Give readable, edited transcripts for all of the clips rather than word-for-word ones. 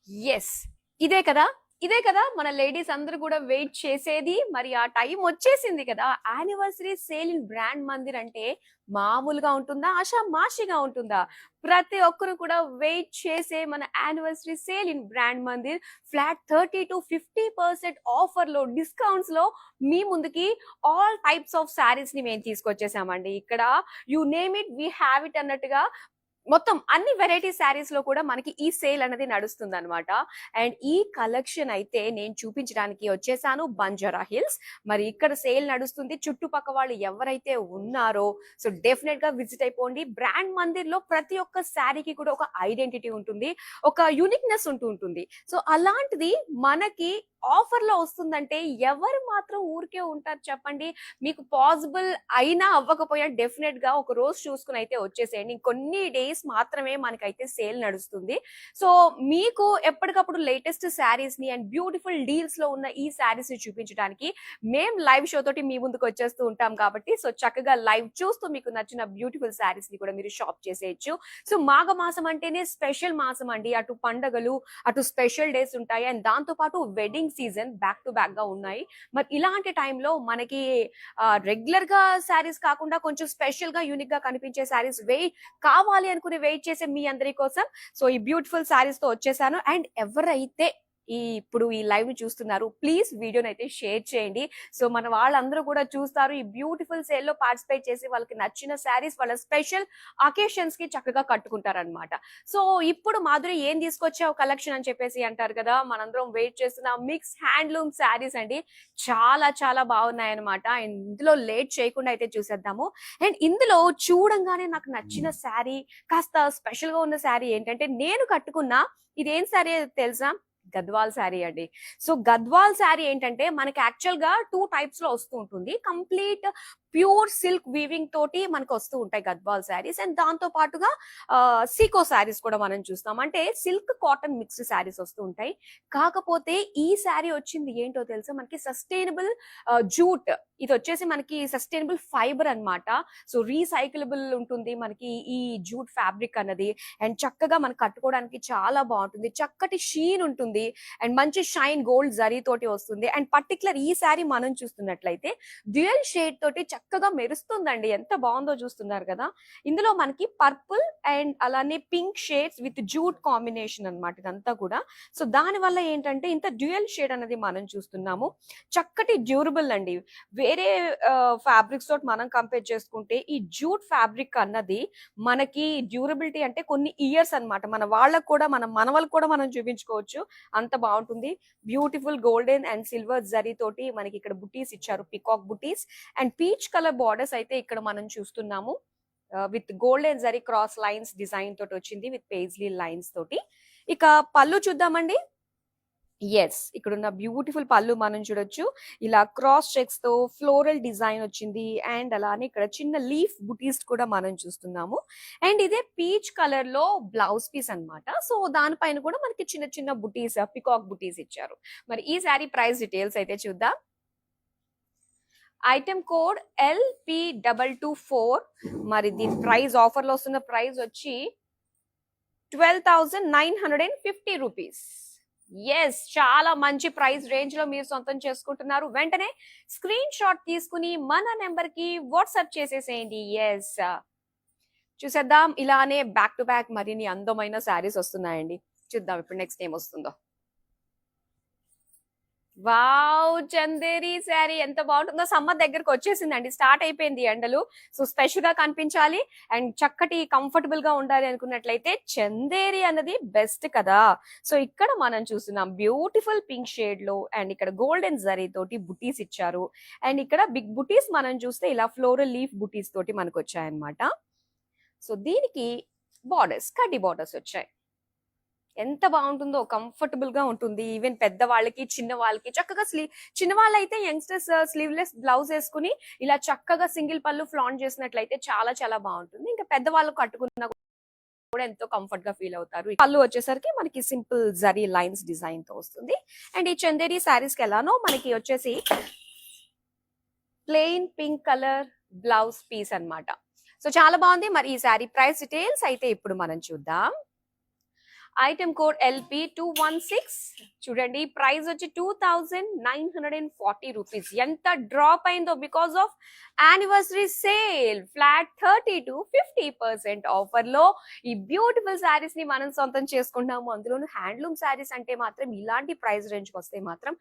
Yes. ఇదే కదా! ఇదే కదా! మన లేడీస్ అందరూ కూడా వెయిట్ చేసేది. మరి ఆ టైం వచ్చేసింది కదా! Anniversary sale in brand Mandir అంటే మామూలుగా ఉంటుందా? ఆషామాషీగా ఉంటుందా? ప్రతి ఒక్కరు కూడా వెయిట్ చేసే మన anniversary sale in brand Mandir flat 30-50% ఆఫర్‌లో, డిస్కౌంట్స్‌లో మీ ముందుకి ఆల్ టైప్స్ ఆఫ్ శారీస్‌ని మేము తీసుకొచ్చేసామండి. ఇక్కడ you name it we have it అన్నట్టుగా మొత్తం అన్ని వెరైటీ శారీస్ లో కూడా మనకి ఈ సేల్ అనేది నడుస్తుంది అనమాట. అండ్ ఈ కలెక్షన్ అయితే నేను చూపించడానికి వచ్చేసాను బంజారా హిల్స్. మరి ఇక్కడ సేల్ నడుస్తుంది. చుట్టుపక్క వాళ్ళు ఎవరైతే ఉన్నారో సో డెఫినెట్ గా విజిట్ అయిపోండి. బ్రాండ్ మందిర్ లో ప్రతి ఒక్క శారీకి కూడా ఒక ఐడెంటిటీ ఉంటుంది, ఒక యూనిక్నెస్ ఉంటూ ఉంటుంది. సో అలాంటిది మనకి ఆఫర్ లో వస్తుందంటే ఎవరు మాత్రం ఊరికే ఉంటారు చెప్పండి. మీకు పాసిబుల్ అయినా అవ్వకపోయినా డెఫినెట్ గా ఒక రోజు చూసుకుని అయితే వచ్చేసేయండి. కొన్ని డేస్ మాత్రమే మనకైతే సేల్ నడుస్తుంది. సో మీకు ఎప్పటికప్పుడు లేటెస్ట్ శారీస్ ని అండ్ బ్యూటిఫుల్ డీల్స్ లో ఉన్న ఈ శారీస్ ని చూపించడానికి మేము లైవ్ షో తోటి మీ ముందుకు వచ్చేస్తూ ఉంటాం కాబట్టి సో చక్కగా లైవ్ చూస్తూ మీకు నచ్చిన బ్యూటిఫుల్ శారీస్ ని కూడా మీరు షాప్ చేసేయచ్చు. సో మాఘ మాసం అంటేనే స్పెషల్ మాసం అండి. అటు పండగలు, అటు స్పెషల్ డేస్ ఉంటాయి అండ్ దాంతో పాటు wedding season back to back గా ఉన్నాయి. మరి ఇలాంటి టైంలో మనకి రెగ్యులర్ గా శారీస్ కాకుండా కొంచెం స్పెషల్ గా యూనిక్ గా కనిపించే శారీస్ కావాలి అనుకుని వెయిట్ చేసే మీ అందరి కోసం సో ఈ బ్యూటిఫుల్ శారీస్ తో వచ్చేసాను. అండ్ ఎవరైతే ఇప్పుడు ఈ లైవ్ ని చూస్తున్నారు ప్లీజ్ వీడియోని అయితే షేర్ చేయండి. సో మన వాళ్ళందరూ కూడా చూస్తారు, ఈ బ్యూటిఫుల్ సేల్ లో పార్టిసిపేట్ చేసి వాళ్ళకి నచ్చిన శారీస్ వాళ్ళ స్పెషల్ అకేషన్స్ కి చక్కగా కట్టుకుంటారనమాట. సో ఇప్పుడు మాధురి ఏం తీసుకొచ్చావు కలెక్షన్ అని చెప్పేసి అంటారు కదా, మనందరం వెయిట్ చేస్తున్న మిక్స్ హ్యాండ్లూమ్ శారీస్ అండి. చాలా చాలా బాగున్నాయి అనమాట. ఇందులో లేట్ చేయకుండా అయితే చూసేద్దాము. అండ్ ఇందులో చూడంగానే నాకు నచ్చిన శారీ, కాస్త స్పెషల్ గా ఉన్న శారీ ఏంటంటే నేను కట్టుకున్న ఇదేం శారీ తెలుసా? గద్వాల్ శారీ అండి. సో గద్వాల్ శారీ ఏంటంటే మనకి యాక్చువల్ గా 2 టైప్స్ లో వస్తూ ఉంటుంది. కంప్లీట్ ప్యూర్ సిల్క్ వీవింగ్ తోటి మనకు వస్తూ ఉంటాయి గద్వాల్ శారీస్. అండ్ దాంతో పాటుగా సీకో శారీస్ కూడా మనం చూస్తాం. అంటే సిల్క్ కాటన్ మిక్స్డ్ శారీస్ వస్తూ ఉంటాయి. కాకపోతే ఈ శారీ వచ్చింది ఏంటో తెలుసా, మనకి సస్టైనబుల్ జూట్. ఇది వచ్చేసి మనకి సస్టైనబుల్ ఫైబర్ అన్నమాట. సో రీసైకిలబుల్ ఉంటుంది మనకి ఈ జూట్ ఫ్యాబ్రిక్ అన్నది. అండ్ చక్కగా మనకు కట్టుకోవడానికి చాలా బాగుంటుంది. చక్కటి షీన్ ఉంటుంది అండ్ మంచి షైన్ గోల్డ్ జరీ తోటి వస్తుంది. అండ్ పర్టికులర్ ఈ శారీ మనం చూస్తున్నట్లయితే డ్యూయల్ షేడ్ తోటి చక్కగా మెరుస్తుందండి. ఎంత బాగుందో చూస్తున్నారు కదా. ఇందులో మనకి పర్పుల్ అండ్ అలానే pink shades with jute combination అన్నమాట ఇదంతా కూడా. సో దాని వల్ల ఏంటంటే ఇంత డ్యూయల్ షేడ్ అనేది మనం చూస్తున్నాము. చక్కటి డ్యూరబుల్ అండి. వేరే ఫ్యాబ్రిక్స్ తోటి మనం కంపేర్ చేసుకుంటే ఈ జూట్ ఫ్యాబ్రిక్ అన్నది మనకి డ్యూరబిలిటీ అంటే కొన్ని ఇయర్స్ అన్నమాట. మన వాళ్ళకు కూడా మన వాళ్ళకు కూడా మనం చూపించుకోవచ్చు, అంత బాగుంటుంది. Beautiful golden and silver zari తోటి మనకి ఇక్కడ బుటీస్ ఇచ్చారు, peacock buttis. And peach colour borders అయితే ఇక్కడ మనం చూస్తున్నాము. With golden zari cross lines design తోటి వచ్చింది విత్ పేజ్లీ లైన్స్ తోటి. ఇక పళ్ళు చూద్దామండి. ఎస్, ఇక్కడ ఉన్న బ్యూటిఫుల్ పళ్ళు మనం చూడొచ్చు. ఇలా క్రాస్ చెక్స్ తో ఫ్లోరల్ డిజైన్ వచ్చింది. అండ్ అలానే ఇక్కడ చిన్న లీఫ్ బుటీస్ కూడా మనం చూస్తున్నాము. అండ్ ఇదే పీచ్ కలర్ లో బ్లౌజ్ పీస్ అన్నమాట. సో దానిపైన కూడా మనకి చిన్న చిన్న బుటీస్, పికాక్ బుటీస్ ఇచ్చారు. మరి ఈ శారీ ప్రైస్ డీటెయిల్స్ అయితే చూద్దాం. Item code LP224. మరి దీని ప్రైస్ ఆఫర్ లో వస్తున్న ప్రైస్ వచ్చి 12,950 రూపీస్. ఎస్, చాలా మంచి ప్రైస్ రేంజ్ లో మీరు సొంతం చేసుకుంటున్నారు. వెంటనే స్క్రీన్ షాట్ తీసుకుని మన నెంబర్ కి వాట్సాప్ చేసేసేయండి. ఎస్, చూసేద్దాం. ఇలానే బ్యాక్ టు బ్యాక్ మరిన్ని అందమైన శారీస్ వస్తున్నాయండి. చూద్దాం ఇప్పుడు నెక్స్ట్ ఏం వస్తుందో. వావ్, చందేరి శారీ ఎంత బాగుంటుందో. సమ్మర్ దగ్గరకు వచ్చేసిందండి, స్టార్ట్ అయిపోయింది ఎండలు. సో స్పెషల్ గా కనిపించాలి అండ్ చక్కటి కంఫర్టబుల్ గా ఉండాలి అనుకున్నట్లయితే చందేరి అన్నది బెస్ట్ కదా. సో ఇక్కడ మనం చూస్తున్నాం బ్యూటిఫుల్ పింక్ షేడ్ లో అండ్ ఇక్కడ గోల్డెన్ జరీ తోటి బుటీస్ ఇచ్చారు. అండ్ ఇక్కడ బిగ్ బుటీస్ మనం చూస్తే ఇలా ఫ్లోరల్ లీఫ్ బుటీస్ తోటి మనకు వచ్చాయన్నమాట. సో దీనికి బార్డర్స్, కడ్డీ బార్డర్స్ వచ్చాయి. ఎంత బాగుంటుందో, కంఫర్టబుల్ గా ఉంటుంది. ఈవెన్ పెద్ద వాళ్ళకి చిన్న వాళ్ళకి చక్కగా చిన్న వాళ్ళైతే యంగ్స్టర్స్ స్లీవ్లెస్ బ్లౌజ్ వేసుకుని ఇలా చక్కగా సింగిల్ పళ్ళు ఫ్లాంట్ చేసినట్లయితే చాలా చాలా బాగుంటుంది. ఇంకా పెద్ద వాళ్ళు కట్టుకున్న కూడా ఎంతో కంఫర్ట్ గా ఫీల్ అవుతారు. పళ్ళు వచ్చేసరికి మనకి సింపుల్ జరీ లైన్స్ డిజైన్ తో వస్తుంది. అండ్ ఈ చందేరి శారీస్ కి ఎలానో మనకి వచ్చేసి plain pink colour blouse piece అన్నమాట. సో చాలా బాగుంది. మరి ఈ శారీ ప్రైస్ డీటెయిల్స్ అయితే ఇప్పుడు మనం చూద్దాం. Item code LP216. చూడండి ప్రైస్ వచ్చి 2940 రూపీస్. ఎంత డ్రాప్ అయిందో because of anniversary sale. Flat 30 to 50% offer లో ఈ బ్యూటిఫుల్ శారీస్ ని మనం సొంతం చేసుకుంటాము. అందులోను హ్యాండ్లూమ్ శారీస్ అంటే మాత్రం ఇలాంటి ప్రైస్ రేంజ్ కి వస్తే మాత్రం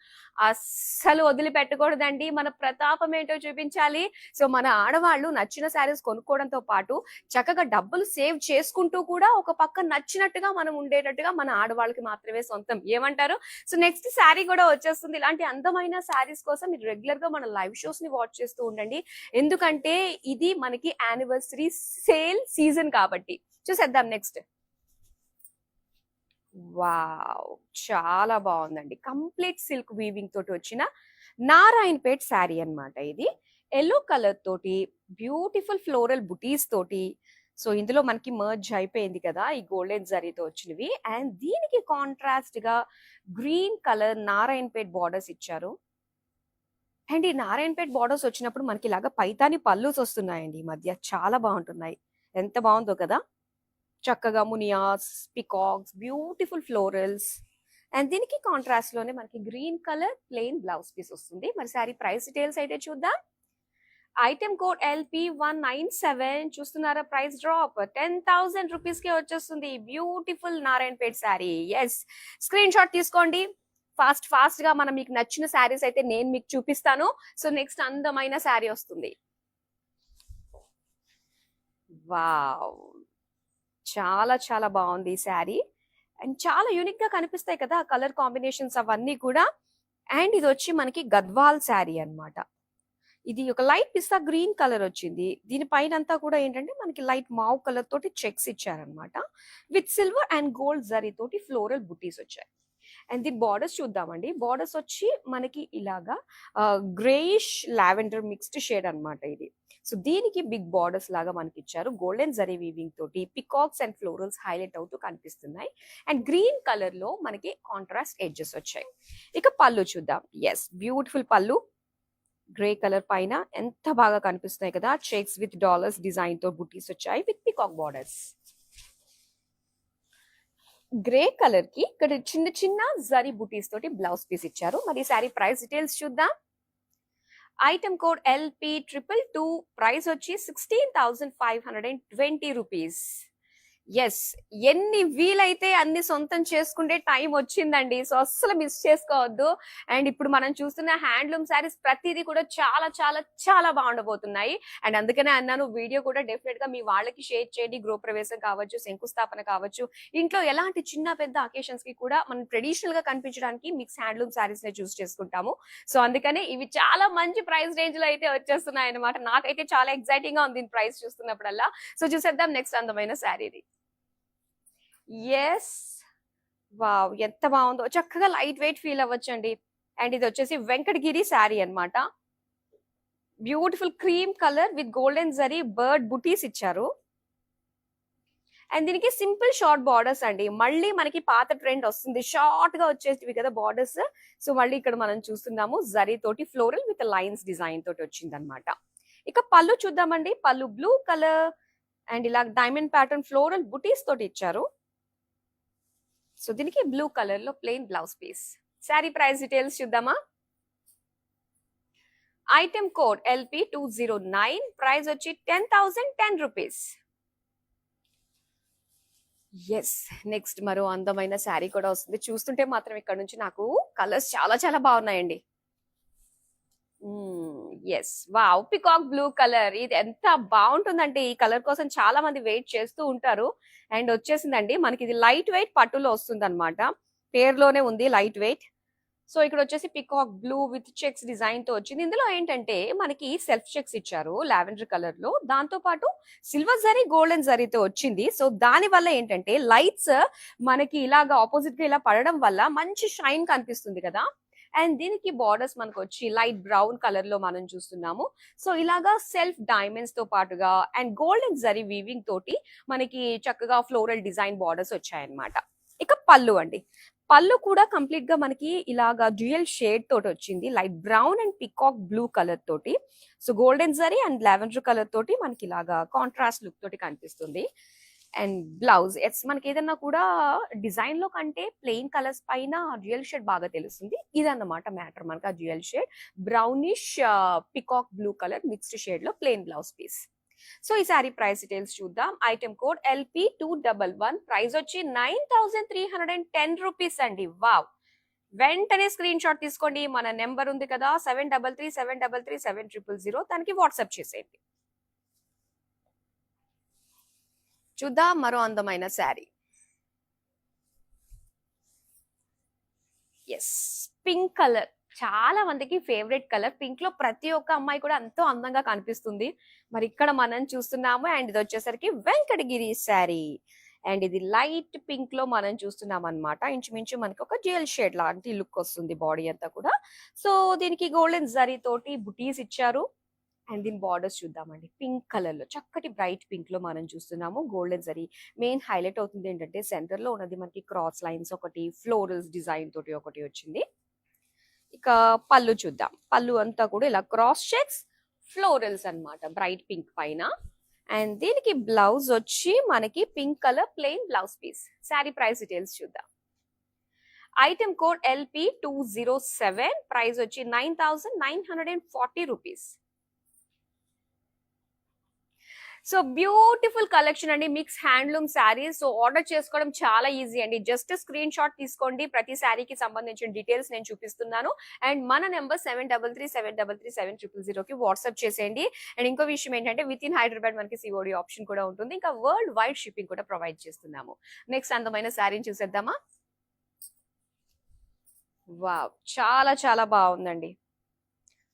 అస్సలు వదిలిపెట్టకూడదండి. మన ప్రతాపం ఏంటో చూపించాలి. సో మన ఆడవాళ్ళు నచ్చిన శారీస్ కొనుక్కోవడంతో పాటు చక్కగా డబ్బులు సేవ్ చేసుకుంటూ కూడా ఒక పక్క నచ్చినట్టుగా మనం ఉండేటట్టుగా మన ఆడవాళ్ళకి మాత్రమే సొంతం. ఏమంటారు? సో నెక్స్ట్ శారీ కూడా వచ్చేస్తుంది. ఇలాంటి అందమైన శారీస్ కోసం మీరు రెగ్యులర్ గా మన లైవ్ షోస్ ని వాచ్ చేస్తూ ఉండండి. ఎందుకంటే ఇది మనకి యానివర్సరీ సేల్ సీజన్ కాబట్టి. చూసేద్దాం నెక్స్ట్. వావ్, చాలా బాగుందండి. కంప్లీట్ సిల్క్ వీవింగ్ తోటి వచ్చిన నారాయణపేట్ శారీ అన్నమాట. ఇది ఎల్లో కలర్ తోటి బ్యూటిఫుల్ ఫ్లోరల్ బుటీస్ తోటి. సో ఇందులో మనకి మర్జ్ అయిపోయింది కదా ఈ గోల్డెన్ జరీతో వచ్చినవి. అండ్ దీనికి కాంట్రాస్ట్ గా గ్రీన్ కలర్ నారాయణపేట్ బార్డర్స్ ఇచ్చారు. అండ్ ఈ నారాయణపేట్ బార్డర్స్ వచ్చినప్పుడు మనకి ఇలాగా పైతాని పల్లూస్ వస్తున్నాయండి ఈ మధ్య. చాలా బాగుంటున్నాయి. ఎంత బాగుందో కదా. చక్కగా మునియాస్, పికాక్స్, బ్యూటిఫుల్ ఫ్లోరల్స్. అండ్ దీనికి కాంట్రాస్ట్ లోనే మనకి green colour plain blouse piece వస్తుంది. మరి సారీ ప్రైస్ డీటెయిల్స్ అయితే చూద్దాం. Item code LP197. చూస్తున్నారా? ప్రైస్ డ్రాప్ 10,000 రూపీస్ కి వచ్చేస్తుంది beautiful Narayanpet sari. Yes, screen shot తీసుకోండి. ఫాస్ట్ గా మనం మీకు నచ్చిన శారీస్ అయితే నేను మీకు చూపిస్తాను. సో నెక్స్ట్ అందమైన శారీ వస్తుంది. వావ్, చాలా చాలా బాగుంది ఈ శారీ. అండ్ చాలా యూనిక్ గా కనిపిస్తాయి కదా కలర్ కాంబినేషన్స్ అవన్నీ కూడా. అండ్ ఇది వచ్చి మనకి గద్వాల్ శారీ అన్నమాట. ఇది ఒక లైట్ పిస్తా గ్రీన్ కలర్ వచ్చింది. దీనిపైన అంతా కూడా ఏంటంటే మనకి లైట్ మావ్ కలర్ తోటి చెక్స్ ఇచ్చారనమాట. With silver and gold zari తోటి ఫ్లోరల్ బుటీస్ వచ్చాయి. అండ్ దీని బార్డర్స్ చూద్దామండి. బార్డర్స్ వచ్చి మనకి ఇలాగా గ్రేయిష్ లావెండర్ మిక్స్డ్ షేడ్ అన్నమాట ఇది. సో దీనికి బిగ్ బార్డర్స్ లాగా మనకి ఇచ్చారు. గోల్డెన్ జరీ వీవింగ్ తోటి పికాక్స్ అండ్ ఫ్లోరల్స్ హైలైట్ అవుతూ కనిపిస్తున్నాయి. అండ్ గ్రీన్ కలర్ లో మనకి కాంట్రాస్ట్ ఎడ్జెస్ వచ్చాయి. ఇక పళ్ళు చూద్దాం. ఎస్, బ్యూటిఫుల్ పళ్ళు. గ్రే కలర్ పైన ఎంత బాగా కనిపిస్తున్నాయి కదా. చెక్స్ విత్ డాలర్స్ డిజైన్ తో బుటీస్ వచ్చాయి with peacock borders. Grey colour కి ఇక్కడ చిన్న చిన్న జరీ బుటీస్ తోటి బ్లౌజ్ పీస్ ఇచ్చారు. మరి సారీ ప్రైస్ డీటెయిల్స్ చూద్దాం. Item code LP222. ప్రైస్ వచ్చి 16,520 రూపీస్. ఎస్, ఎన్ని వీలైతే అన్ని సొంతం చేసుకుంటే టైం వచ్చిందండి. సో అస్సలు మిస్ చేసుకోవద్దు. అండ్ ఇప్పుడు మనం చూస్తున్న హ్యాండ్లూమ్ శారీస్ ప్రతిదీ కూడా చాలా చాలా చాలా బాగుండబోతున్నాయి. అండ్ అందుకనే అన్నాను వీడియో కూడా డెఫినెట్ గా మీ వాళ్ళకి షేర్ చేయండి. గృహప్రవేశం కావచ్చు, శంకుస్థాపన కావచ్చు, ఇంట్లో ఎలాంటి చిన్న పెద్ద అకేషన్స్ కి కూడా మనం ట్రెడిషనల్ గా కనిపించడానికి మిక్స్ హ్యాండ్లూమ్ శారీస్ నే చూస్ చేసుకుంటాము. సో అందుకనే ఇవి చాలా మంచి ప్రైస్ రేంజ్ లో అయితే వచ్చేస్తున్నాయి అనమాట. నాకైతే చాలా ఎక్సైటింగ్ గా ఉంది ప్రైస్ చూస్తున్నప్పుడల్లా. సో చూసేద్దాం నెక్స్ట్ అందమైన శారీది. ఎస్, వావ్, ఎంత బాగుందో. చక్కగా లైట్ వెయిట్ ఫీల్ అవ్వచ్చండి. అండ్ ఇది వచ్చేసి వెంకటగిరి శారీ అన్నమాట. Beautiful cream colour with golden zari bird బుటీస్ ఇచ్చారు. అండ్ దీనికి సింపుల్ షార్ట్ బార్డర్స్ అండి. మళ్ళీ మనకి పాత ట్రెండ్ వస్తుంది, షార్ట్ గా వచ్చేటివి కదా బార్డర్స్. సో మళ్ళీ ఇక్కడ మనం చూస్తున్నాము జరీ తోటి ఫ్లోరల్ విత్ లైన్స్ డిజైన్ తోటి వచ్చింది అనమాట. ఇక పళ్ళు చూద్దామండి. పళ్ళు బ్లూ కలర్ అండ్ ఇలా డైమండ్ ప్యాటర్న్ ఫ్లోరల్ బుటీస్ తోటి ఇచ్చారు. సో దీనికి బ్లూ కలర్ లో plain blouse piece. Sari price details చూద్దామా. Item code LP209. ప్రైస్ వచ్చి 10,010 రూపీస్. ఎస్, నెక్స్ట్ మరో అందమైన శారీ కూడా వస్తుంది. చూస్తుంటే మాత్రం ఇక్కడ నుంచి నాకు కలర్స్ చాలా చాలా బాగున్నాయండి. Yes, wow, peacock blue colour. ఇది ఎంత బాగుంటుందంటే ఈ కలర్ కోసం చాలా మంది వెయిట్ చేస్తూ ఉంటారు. అండ్ వచ్చేసిందండి మనకి. ఇది లైట్ వెయిట్ పట్టులో వస్తుంది అనమాట. పేరులోనే ఉంది లైట్ వెయిట్. సో ఇక్కడ వచ్చేసి peacock blue with checks design తో వచ్చింది. ఇందులో ఏంటంటే మనకి సెల్ఫ్ చెక్స్ ఇచ్చారు లావెండర్ కలర్ లో. దాంతో పాటు సిల్వర్ జరీ గోల్డెన్ జరీతో వచ్చింది. సో దాని వల్ల ఏంటంటే లైట్స్ మనకి ఇలాగా ఆపోజిట్ గా ఇలా పడడం వల్ల మంచి షైన్ కనిపిస్తుంది కదా. అండ్ దీనికి బార్డర్స్ మనకు వచ్చి లైట్ బ్రౌన్ కలర్ లో మనం చూస్తున్నాము. సో ఇలాగా సెల్ఫ్ డైమండ్స్ తో పాటుగా అండ్ గోల్డెన్ జరీ వీవింగ్ తోటి మనకి చక్కగా ఫ్లోరల్ డిజైన్ బార్డర్స్ వచ్చాయన్నమాట. ఇక పళ్ళు అండి. పళ్ళు కూడా కంప్లీట్ గా మనకి ఇలాగా డ్యూయల్ షేడ్ తోటి వచ్చింది. Light brown and peacock blue colour తోటి. So golden zari and lavender colour తోటి మనకి ఇలాగా కాంట్రాస్ట్ లుక్ తోటి కనిపిస్తుంది. అండ్ బ్లౌజ్ మనకి ఏదన్నా కూడా డిజైన్ లో కంటే ప్లెయిన్ కలర్స్ పైన డ్యూయల్ షేడ్ బాగా తెలుస్తుంది. ఇదన్నమాట మ్యాటర్ మనకి ఆ dual shade brownish peacock blue colour mixed shade లో ప్లెయిన్ బ్లౌజ్ పీస్. సో ఈ సారీ ప్రైస్ డీటెయిల్స్ చూద్దాం. ఐటమ్ కోడ్ LP211, ప్రైస్ వచ్చి 9310 రూపీస్ అండి. వావ్, వెంటనే స్క్రీన్ షాట్ తీసుకోండి. మన నెంబర్ ఉంది కదా 7337337000, దానికి వాట్సాప్ చేసేయండి. చూద్దాం మరో అందమైన శారీ. ఎస్, పింక్ కలర్ చాలా మందికి ఫేవరెట్ కలర్. పింక్ లో ప్రతి ఒక్క అమ్మాయి కూడా ఎంతో అందంగా కనిపిస్తుంది. మరి ఇక్కడ మనం చూస్తున్నాము. అండ్ ఇది వచ్చేసరికి వెంకటగిరి శారీ. అండ్ ఇది లైట్ పింక్ లో మనం చూస్తున్నాం అనమాట. ఇంచుమించు మనకి ఒక జెల్ షేడ్ లాంటి లుక్ వస్తుంది బాడీ అంతా కూడా. సో దీనికి గోల్డెన్ జరీ తోటి బుటీస్ ఇచ్చారు. అండ్ దీని బార్డర్స్ చూద్దామండి. పింక్ కలర్ లో చక్కటి బ్రైట్ పింక్ లో మనం చూస్తున్నాము గోల్డెన్ జరీ. మెయిన్ హైలైట్ అవుతుంది ఏంటంటే సెంటర్ లో ఉన్నది మనకి క్రాస్ లైన్స్ ఒకటి, ఫ్లోరల్స్ డిజైన్ తోటి ఒకటి వచ్చింది. ఇక పళ్ళు చూద్దాం. పళ్ళు అంతా కూడా ఇలా క్రాస్ చెక్స్ ఫ్లోరల్స్ అన్నమాట బ్రైట్ పింక్ పైన. అండ్ దీనికి బ్లౌజ్ వచ్చి మనకి pink colour plain blouse piece. Sari price details చూద్దాం. ఐటమ్ కోడ్ LP207, ప్రైస్ వచ్చి 9940 రూపీస్. సో బ్యూటిఫుల్ కలెక్షన్ అండి, mix handloom sarees. So order చేసుకోవడం చాలా ఈజీ అండి. జస్ట్ స్క్రీన్ షాట్ తీసుకోండి. ప్రతి శారీకి సంబంధించిన డీటెయిల్స్ నేను చూపిస్తున్నాను. అండ్ మన నెంబర్ 7337337000 కి వాట్సాప్ చేసేయండి. అండ్ ఇంకో విషయం ఏంటంటే విత్ ఇన్ హైదరాబాద్ మనకి COD ఆప్షన్ కూడా ఉంటుంది. ఇంకా వరల్డ్ వైడ్ షిప్పింగ్ కూడా ప్రొవైడ్ చేస్తున్నాము. నెక్స్ట్ అందమైన శారీని చూసేద్దామా. వావ్, చాలా చాలా బాగుందండి.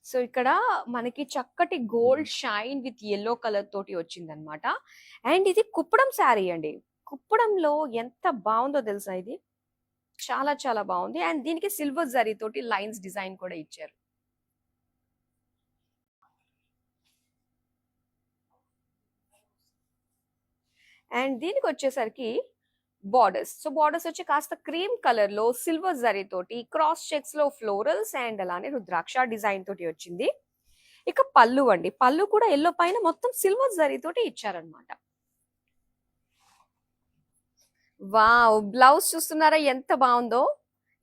సో ఇక్కడ మనకి చక్కటి gold shine with yellow colour తోటి వచ్చింది అనమాట. అండ్ ఇది కుప్పడం శారీ అండి. కుప్పడంలో ఎంత బాగుందో తెలుసా, ఇది చాలా చాలా బాగుంది. అండ్ దీనికి సిల్వర్ జరీ తోటి లైన్స్ డిజైన్ కూడా ఇచ్చారు. అండ్ దీనికి వచ్చేసరికి బార్డర్స్. సో బార్డర్స్ వచ్చి కాస్త క్రీమ్ కలర్ లో సిల్వర్ జరీ తోటి క్రాస్ చెక్స్ లో ఫ్లోరల్స్ అండ్ అలానే రుద్రాక్ష డిజైన్ తోటి వచ్చింది. ఇక పళ్ళు అండి. పళ్ళు కూడా ఎల్లో పైన మొత్తం సిల్వర్ జరీ తోటి ఇచ్చారనమాట. వావ్, బ్లౌజ్ చూస్తున్నారా ఎంత బాగుందో.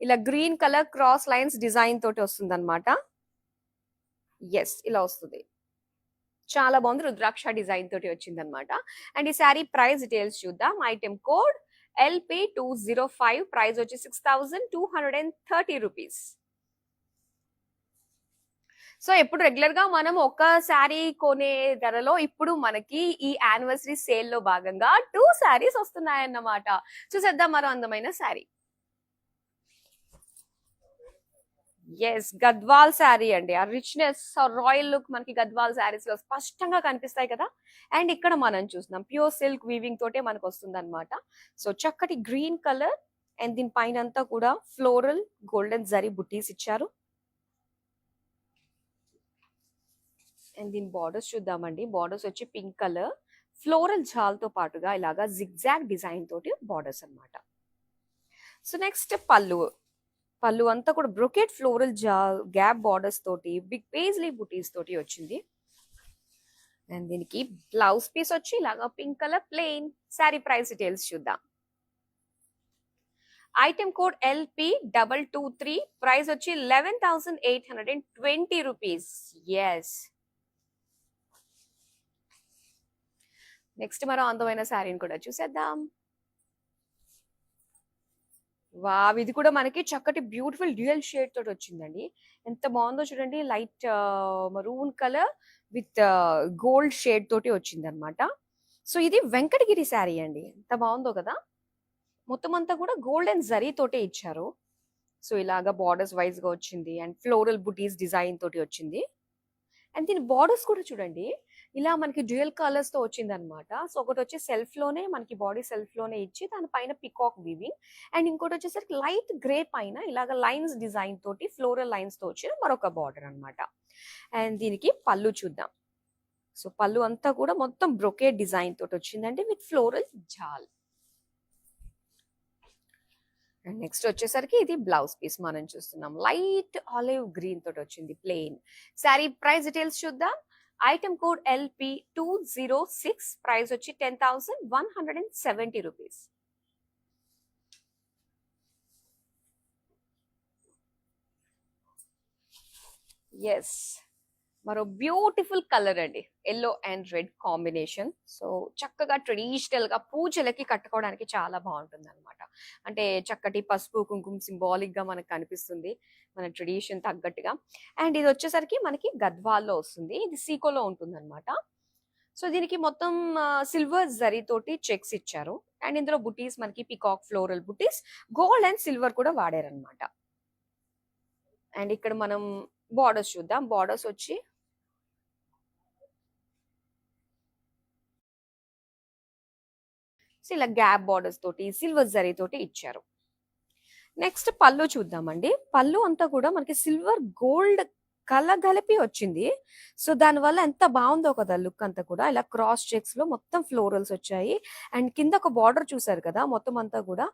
ఇలా green colour cross lines design తోటి వస్తుంది అనమాట. ఎస్, ఇలా వస్తుంది. చాలా బాగుంది. రుద్రాక్ష డిజైన్ తోటి వచ్చింది అనమాట. అండ్ ఈ శారీ ప్రైస్ డీటెయిల్స్ చూద్దాం. ఐటమ్ కోడ్ LP205, ప్రైస్ వచ్చి 6230 రూపీస్. సో ఎప్పుడు రెగ్యులర్ గా మనం ఒక శారీ కొనే ధరలో ఇప్పుడు మనకి ఈ యానివర్సరీ సేల్ లో భాగంగా 2 శారీస్ వస్తున్నాయన్నమాట. చూసేద్దాం మరో అందమైన శారీ. ఎస్, గద్వాల్ శారీ అండి. ఆ రిచ్నెస్, రాయల్ లుక్ మనకి గద్వాల్ శారీస్ లో స్పష్టంగా కనిపిస్తాయి కదా. అండ్ ఇక్కడ మనం చూస్తున్నాం ప్యూర్ సిల్క్ వీవింగ్ తోటే మనకు వస్తుంది అనమాట. సో చక్కటి గ్రీన్ కలర్ అండ్ దీని పైన అంతా కూడా ఫ్లోరల్ గోల్డెన్ జరీ బుటీస్ ఇచ్చారు. అండ్ దీని బార్డర్స్ చూద్దామండి. బార్డర్స్ వచ్చి పింక్ కలర్ ఫ్లోరల్ జాల్తో పాటుగా ఇలాగా జిగ్జాగ్ డిజైన్ తోటి బార్డర్స్ అన్నమాట. సో నెక్స్ట్ పళ్ళు. పళ్ళు అంతా కూడా బ్రొకెట్ ఫ్లోరల్ గ్యాప్ బార్డర్స్ తోటి బిగ్ పేజ్లీ బుటీస్ తోటి వచ్చింది. అండ్ దీనికి బ్లౌజ్ పీస్ వచ్చి ఇలాగా pink colour plain. Sari price details చూద్దాం. ఐటమ్ కోడ్ LP223, ప్రైస్ వచ్చి 11,820 రూపీస్. ఎస్, నెక్స్ట్ మరో అందమైన శారీని కూడా చూసేద్దాం. వావ్, ఇది కూడా మనకి చక్కటి బ్యూటిఫుల్ డ్యూయల్ షేడ్ తోటి వచ్చిందండి. ఎంత బాగుందో చూడండి. Light maroon colour with gold shade తోటి వచ్చింది అనమాట. సో ఇది వెంకటగిరి శారీ అండి. ఎంత బాగుందో కదా. మొత్తం అంతా కూడా గోల్డెన్ జరీ తోటే ఇచ్చారు. సో ఇలాగా బార్డర్స్ వైజ్ గా వచ్చింది అండ్ ఫ్లోరల్ బుటీస్ డిజైన్ తోటి వచ్చింది. అండ్ దీని బార్డర్స్ కూడా చూడండి ఇలా మనకి డ్యూయల్ కలర్స్ తో వచ్చింది అనమాట. సో ఒకటి వచ్చి సెల్ఫ్ లోనే మనకి బాడీ సెల్ఫ్ లోనే ఇచ్చి దాని పైన పికాక్ వీవింగ్, అండ్ ఇంకోటి వచ్చేసరికి లైట్ గ్రే పైన ఇలాగ లైన్స్ డిజైన్ తోటి ఫ్లోరల్ లైన్స్ తో వచ్చిన మరొక బార్డర్ అనమాట. అండ్ దీనికి పళ్ళు చూద్దాం. సో పళ్ళు అంతా కూడా మొత్తం బ్రొకేట్ డిజైన్ తోటి వచ్చిందండి విత్ ఫ్లోరల్ జాల్. అండ్ నెక్స్ట్ వచ్చేసరికి ఇది బ్లౌజ్ పీస్ మనం చూస్తున్నాం. లైట్ ఆలివ్ గ్రీన్ తోటి వచ్చింది ప్లెయిన్. శారీ ప్రైస్ డీటెయిల్స్ చూద్దాం. ఐటమ్ కోడ్ LP206, ప్రైస్ వచ్చి 10,170 రూపీస్. ఎస్, మరో బ్యూటిఫుల్ కలర్ అండి, yellow and red combination. So చక్కగా ట్రెడిషనల్ గా పూజలకి కట్టుకోవడానికి చాలా బాగుంటుంది అనమాట. అంటే చక్కటి పసుపు కుంకుమ సింబాలిక్ గా మనకు కనిపిస్తుంది, మన ట్రెడిషన్ తగ్గట్టుగా. అండ్ ఇది వచ్చేసరికి మనకి గద్వాల్లో వస్తుంది, ఇది సీకోలో ఉంటుంది అనమాట. సో దీనికి మొత్తం సిల్వర్ జరీ తోటి చెక్స్ ఇచ్చారు. అండ్ ఇందులో బుటీస్ మనకి peacock floral buttis, gold and silver కూడా వాడారనమాట. అండ్ ఇక్కడ మనం బార్డర్స్ చూద్దాం. బార్డర్స్ వచ్చి ఇలా గ్యాప్ బార్డర్స్ తోటి సిల్వర్ జరీ తోటి ఇచ్చారు. నెక్స్ట్ పళ్ళు చూద్దామండి. పళ్ళు అంతా కూడా మనకి సిల్వర్ గోల్డ్ కలగలిపి వచ్చింది. సో దానివల్ల ఎంత బాగుందో కదా లుక్ అంతా కూడా. ఇలా క్రాస్ చెక్స్ లో మొత్తం ఫ్లోరల్స్ వచ్చాయి. అండ్ కింద ఒక బార్డర్ చూసారు కదా, మొత్తం అంతా కూడా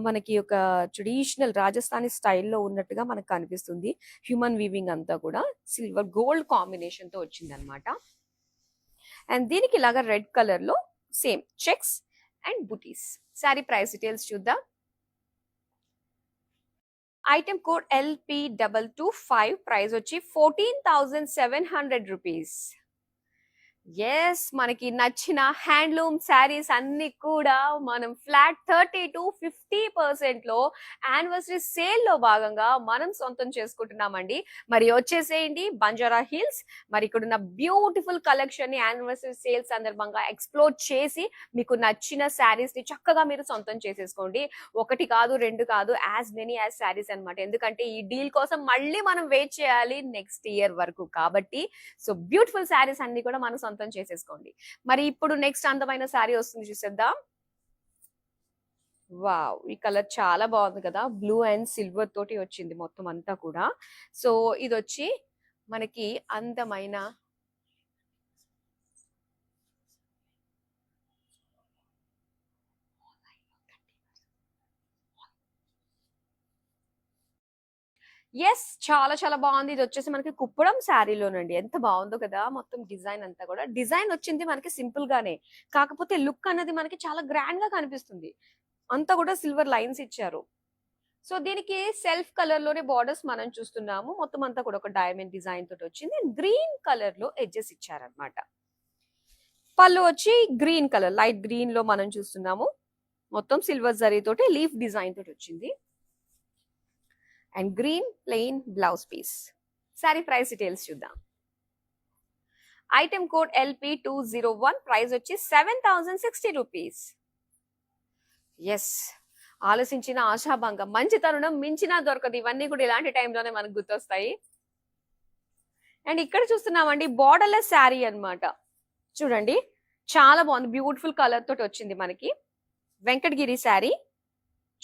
మనకి ఒక ట్రెడిషనల్ రాజస్థానీ స్టైల్లో ఉన్నట్టుగా మనకు కనిపిస్తుంది. హ్యూమన్ వీవింగ్ అంతా కూడా సిల్వర్ గోల్డ్ కాంబినేషన్ తో వచ్చింది అనమాట. అండ్ దీనికి ఇలాగా రెడ్ కలర్ లో same checks and buttis. Sorry price details చూద్దాం. ఐటమ్ కోడ్ LP225, ప్రైస్ వచ్చి 14,700 రూపీస్. ఎస్, మనకి నచ్చిన హ్యాండ్లూమ్ శారీస్ అన్ని కూడా మనం ఫ్లాట్ 30 to 50% లో యానివర్సరీ సేల్ లో భాగంగా మనం సొంతం చేసుకుంటున్నామండి. మరి వచ్చేసేయండి బంజారా హిల్స్. మరి ఇక్కడ ఉన్న బ్యూటిఫుల్ కలెక్షన్ ని యానివర్సరీ సేల్ సందర్భంగా ఎక్స్ప్లోర్ చేసి మీకు నచ్చిన శారీస్ ని చక్కగా మీరు సొంతం చేసేసుకోండి. ఒకటి కాదు, రెండు కాదు, యాజ్ మెనీ యాజ్ శారీస్ అనమాట. ఎందుకంటే ఈ డీల్ కోసం మళ్ళీ మనం వెయిట్ చేయాలి నెక్స్ట్ ఇయర్ వరకు కాబట్టి. సో బ్యూటిఫుల్ శారీస్ అన్ని కూడా మనం సొంతం చేసేసుకోండి. మరి ఇప్పుడు నెక్స్ట్ అందమైన శారీ వస్తుంది, చూసేద్దాం. వావ్, ఈ కలర్ చాలా బాగుంది కదా, బ్లూ అండ్ సిల్వర్ తోటి వచ్చింది మొత్తం అంతా కూడా. సో ఇది వచ్చి మనకి అందమైన ఎస్, చాలా చాలా బాగుంది. ఇది వచ్చేసి మనకి కుప్పడం శారీలోనండి. ఎంత బాగుందో కదా, మొత్తం డిజైన్ అంతా కూడా. డిజైన్ వచ్చింది మనకి సింపుల్ గానే, కాకపోతే లుక్ అనేది మనకి చాలా గ్రాండ్ గా కనిపిస్తుంది. అంతా కూడా సిల్వర్ లైన్స్ ఇచ్చారు. సో దీనికి సెల్ఫ్ కలర్ లోనే బార్డర్స్ మనం చూస్తున్నాము. మొత్తం అంతా కూడా ఒక డైమండ్ డిజైన్ తోటి వచ్చింది. గ్రీన్ కలర్ లో ఎడ్జెస్ ఇచ్చారనమాట. పళ్ళు వచ్చి గ్రీన్ కలర్, లైట్ గ్రీన్ లో మనం చూస్తున్నాము. మొత్తం సిల్వర్ జరీ తోటి లీఫ్ డిజైన్ తోటి వచ్చింది. And green plain blouse piece. Sari price details చూద్దాం. ఐటమ్ కోడ్ LP201, ప్రైస్ వచ్చి 7,060 రూపీస్. ఎస్, ఆలోచించిన ఆశాభంగం, మంచి తరుణం మించినా దొరకదు. ఇవన్నీ కూడా ఇలాంటి టైంలోనే మనకు గుర్తొస్తాయి. అండ్ ఇక్కడ చూస్తున్నామండి బార్డర్లెస్ శారీ అన్నమాట. చూడండి చాలా బాగుంది, బ్యూటిఫుల్ కలర్ తోటి వచ్చింది మనకి. వెంకటగిరి శారీ,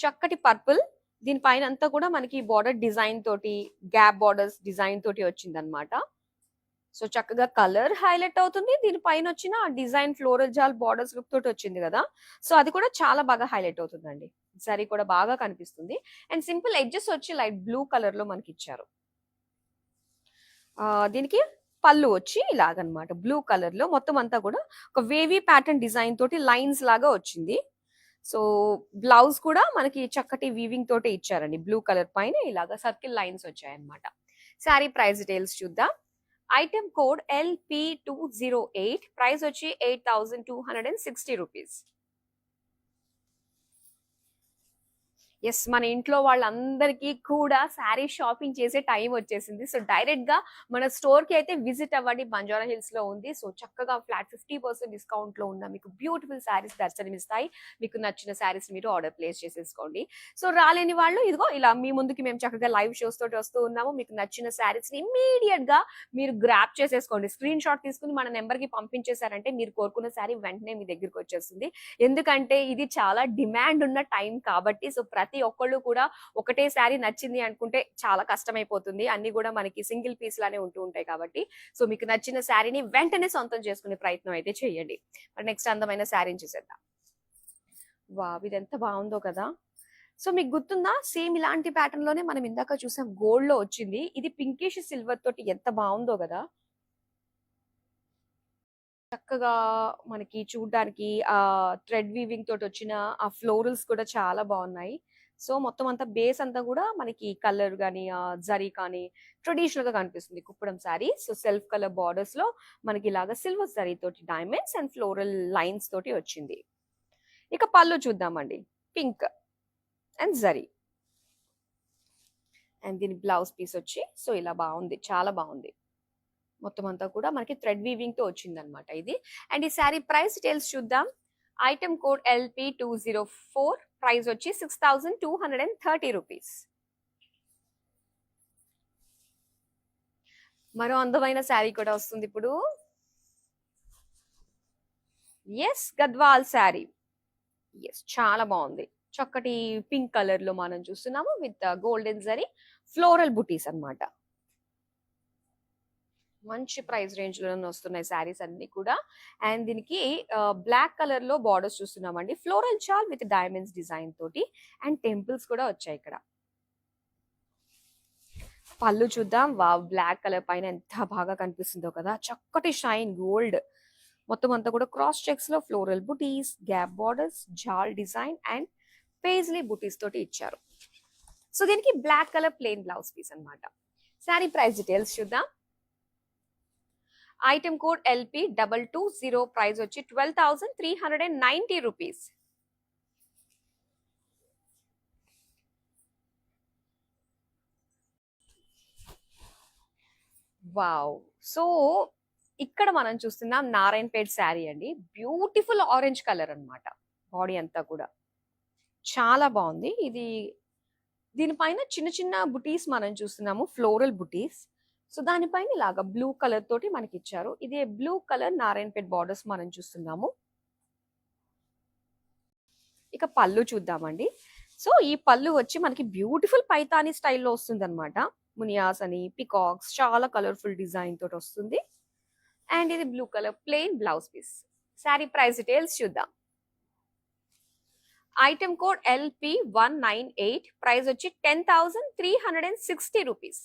చక్కటి పర్పుల్, దీనిపైన అంతా కూడా మనకి బార్డర్ డిజైన్ తోటి, గ్యాప్ బార్డర్స్ డిజైన్ తోటి వచ్చింది అనమాట. సో చక్కగా కలర్ హైలైట్ అవుతుంది. దీనిపైన వచ్చిన డిజైన్ ఫ్లోరల్ జాల్ బార్డర్స్ లుక్ తోటి వచ్చింది కదా, సో అది కూడా చాలా బాగా హైలైట్ అవుతుందండి. సారీ కూడా బాగా కనిపిస్తుంది. అండ్ సింపుల్ ఎడ్జెస్ వచ్చి లైట్ బ్లూ కలర్ లో మనకి ఇచ్చారు. దీనికి పళ్ళు వచ్చి ఇలాగనమాట, బ్లూ కలర్ లో మొత్తం అంతా కూడా ఒక వేవీ ప్యాటర్న్ డిజైన్ తోటి లైన్స్ లాగా వచ్చింది. సో బ్లౌజ్ కూడా మనకి చక్కటి వీవింగ్ తోటి ఇచ్చారండి. బ్లూ కలర్ పైన ఇలాగా సర్కిల్ లైన్స్ వచ్చాయన్నమాట. శారీ ప్రైస్ డీటెయిల్స్ చూద్దాం. ఐటమ్ కోడ్ LP208, ప్రైస్ వచ్చి 8,260 రూపీస్. ఎస్, మన ఇంట్లో వాళ్ళందరికీ కూడా శారీ షాపింగ్ చేసే టైం వచ్చేసింది. సో డైరెక్ట్ గా మన స్టోర్ కి అయితే విజిట్ అవ్వండి, బంజారా హిల్స్ లో ఉంది. సో చక్కగా ఫ్లాట్ 50% డిస్కౌంట్ లో ఉన్న మీకు బ్యూటిఫుల్ శారీస్ దర్శనమిస్తాయి. మీకు నచ్చిన శారీస్ మీరు ఆర్డర్ ప్లేస్ చేసేసుకోండి. సో రాలేని వాళ్ళు ఇదిగో ఇలా మీ ముందుకి మేము చక్కగా లైవ్ షోస్ తోటి వస్తూ ఉన్నాము. మీకు నచ్చిన శారీస్ ని ఇమీడియట్ గా మీరు గ్రాప్ చేసేసుకోండి. స్క్రీన్ షాట్ తీసుకుని మన నెంబర్ కి పంపించేశారంటే మీరు కోరుకున్న శారీ వెంటనే మీ దగ్గరికి వచ్చేస్తుంది. ఎందుకంటే ఇది చాలా డిమాండ్ ఉన్న టైం కాబట్టి. సో ప్రతి ఒక్కళ్ళు కూడా ఒకటే శారీ నచ్చింది అనుకుంటే చాలా కష్టమైపోతుంది. అన్ని కూడా మనకి సింగిల్ పీస్ లానే ఉంటూ ఉంటాయి కాబట్టి. సో మీకు నచ్చిన శారీని వెంటనే సొంతం చేసుకునే ప్రయత్నం అయితే చేయండి. మరి నెక్స్ట్ అందమైన శారీని చూసేద్దాం. వావ్, ఇది ఎంత బాగుందో కదా. సో మీకు గుర్తుందా, సేమ్ ఇలాంటి ప్యాటర్న్ లోనే మనం ఇందాక చూసాం, గోల్డ్ లో వచ్చింది. ఇది పింకిష్ సిల్వర్ తోటి ఎంత బాగుందో కదా. చక్కగా మనకి చూడ్డానికి థ్రెడ్ వీవింగ్ తోటి వచ్చిన ఆ ఫ్లోరల్స్ కూడా చాలా బాగున్నాయి. సో మొత్తం అంతా బేస్ అంతా కూడా మనకి కలర్ గానీ జరీ కానీ ట్రెడిషనల్ గా కనిపిస్తుంది Kuppadam sari. So self colour borders లో మనకి ఇలాగా సిల్వర్ జరీ తోటి డైమండ్స్ అండ్ ఫ్లోరల్ లైన్స్ తోటి వచ్చింది. ఇక పళ్ళు చూద్దామండి. పింక్ అండ్ జరీ అండ్ దీని బ్లౌజ్ పీస్ వచ్చి సో ఇలా బాగుంది, చాలా బాగుంది. మొత్తం అంతా కూడా మనకి థ్రెడ్ వీవింగ్ తో వచ్చింది అనమాట ఇది. అండ్ ఈ శారీ ప్రైస్ డీటెయిల్స్ చూద్దాం. ఐటమ్ కోడ్ LP204, ప్రైస్ వచ్చి 6230 రూపీస్. మరో అందమైన శారీ కూడా వస్తుంది ఇప్పుడు. ఎస్, గద్వాల్ శారీ. ఎస్, చాలా బాగుంది. చక్కటి పింక్ కలర్ లో మనం చూస్తున్నాము విత్ గోల్డెన్ జరీ ఫ్లోరల్ బుటీస్ అన్నమాట. మంచి ప్రైస్ రేంజ్ లోనే వస్తున్నాయి శారీస్ అన్ని కూడా. అండ్ దీనికి బ్లాక్ కలర్ లో బార్డర్స్ చూస్తున్నామండి. Floral chaal with diamonds design తోటి అండ్ టెంపుల్స్ కూడా వచ్చాయి ఇక్కడ. పళ్ళు చూద్దాం. వావ్, బ్లాక్ కలర్ పైన ఎంత బాగా కనిపిస్తుందో కదా, చక్కటి షైన్ గోల్డ్. మొత్తం అంతా కూడా క్రాస్ చెక్స్ లో floral butis, gap borders, jaal design and paisley butis తోటి ఇచ్చారు. సో దీనికి black colour plain blouse piece అన్నమాట. శారీ ప్రైస్ డీటెయిల్స్ చూద్దాం. ఐటమ్ కోడ్ LP220, ప్రైస్ వచ్చి 12,390 రూపీస్. వావ్, సో ఇక్కడ మనం చూస్తున్నాం నారాయణపేట్ శారీ అండి. బ్యూటిఫుల్ ఆరెంజ్ కలర్ అన్నమాట. బాడీ అంతా కూడా చాలా బాగుంది. ఇది దీనిపైన చిన్న చిన్న బుటీస్ మనం చూస్తున్నాము, ఫ్లోరల్ బుటీస్. సో దానిపైన ఇలాగా బ్లూ కలర్ తోటి మనకి ఇచ్చారు. ఇది బ్లూ కలర్ నారాయణపేట్ బార్డర్స్ మనం చూస్తున్నాము. ఇక పళ్ళు చూద్దామండి. సో ఈ పళ్ళు వచ్చి మనకి బ్యూటిఫుల్ పైతానీ స్టైల్లో వస్తుంది అనమాట. మునియాస్ అని, పికాక్స్, చాలా కలర్ఫుల్ డిజైన్ తోటి వస్తుంది. అండ్ ఇది blue colour plain blouse piece. Sari price details చూద్దాం. ఐటమ్ కోడ్ LP198, ప్రైస్ వచ్చి 10,360 రూపీస్.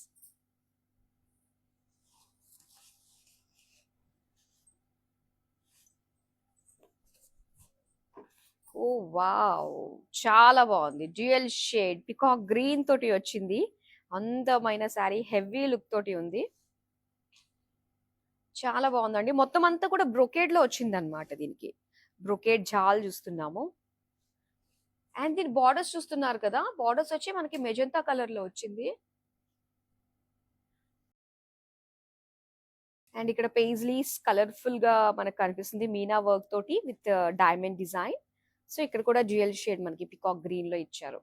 ఓ వావ్, చాలా బాగుంది. డ్యూయల్ షేడ్ పికాక్ గ్రీన్ తోటి వచ్చింది. అందమైన శారీ, హెవీ లుక్ తోటి ఉంది. చాలా బాగుందండి. మొత్తం అంతా కూడా బ్రొకేడ్ లో వచ్చింది అనమాట. దీనికి బ్రొకేడ్ జాల్ చూస్తున్నాము. అండ్ దీని బార్డర్స్ చూస్తున్నారు కదా, బార్డర్స్ వచ్చి మనకి మెజంతా కలర్ లో వచ్చింది. అండ్ ఇక్కడ పేజ్లీస్ కలర్ఫుల్ గా మనకు కనిపిస్తుంది మీనా వర్క్ తోటి విత్ డైమండ్ డిజైన్. సో ఇక్కడ కూడా డ్యూయల్ షేడ్ మనకి పికాక్ గ్రీన్ లో ఇచ్చారు.